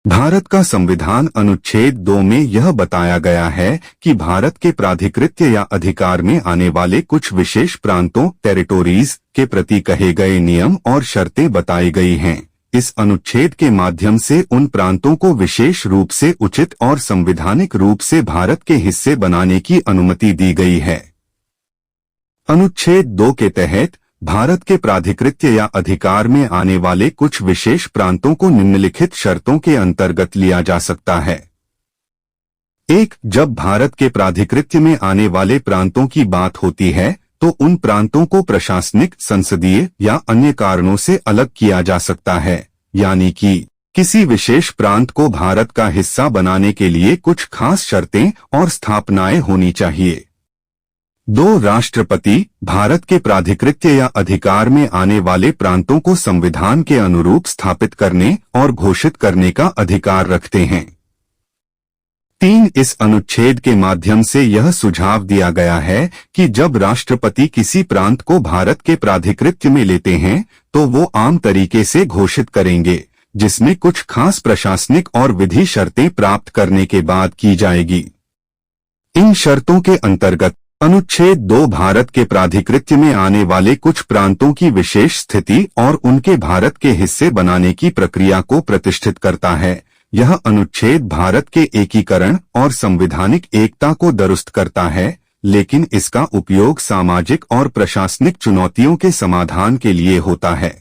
भारत का संविधान अनुच्छेद 2 में यह बताया गया है कि भारत के प्राधिकृत्य या अधिकार में आने वाले कुछ विशेष प्रांतों टेरिटोरीज के प्रति कहे गए नियम और शर्तें बताई गई हैं। इस अनुच्छेद के माध्यम से उन प्रांतों को विशेष रूप से उचित और संवैधानिक रूप से भारत के हिस्से बनाने की अनुमति दी गई है। अनुच्छेद 2 के तहत भारत के प्राधिकृत्य या अधिकार में आने वाले कुछ विशेष प्रांतों को निम्नलिखित शर्तों के अंतर्गत लिया जा सकता है। 1. जब भारत के प्राधिकृत्य में आने वाले प्रांतों की बात होती है तो उन प्रांतों को प्रशासनिक, संसदीय या अन्य कारणों से अलग किया जा सकता है, यानी कि किसी विशेष प्रांत को भारत का हिस्सा बनाने के लिए कुछ खास शर्तें और स्थापनाएं होनी चाहिए। 2. राष्ट्रपति भारत के प्राधिकृत्य या अधिकार में आने वाले प्रांतों को संविधान के अनुरूप स्थापित करने और घोषित करने का अधिकार रखते हैं। 3. इस अनुच्छेद के माध्यम से यह सुझाव दिया गया है कि जब राष्ट्रपति किसी प्रांत को भारत के प्राधिकृत्य में लेते हैं तो वो आम तरीके से घोषित करेंगे, जिसमें कुछ खास प्रशासनिक और विधि शर्तें प्राप्त करने के बाद की जाएगी। इन शर्तों के अंतर्गत अनुच्छेद 2 भारत के प्राधिकृत्य में आने वाले कुछ प्रांतों की विशेष स्थिति और उनके भारत के हिस्से बनाने की प्रक्रिया को प्रतिष्ठित करता है। यह अनुच्छेद भारत के एकीकरण और संवैधानिक एकता को दुरुस्त करता है, लेकिन इसका उपयोग सामाजिक और प्रशासनिक चुनौतियों के समाधान के लिए होता है।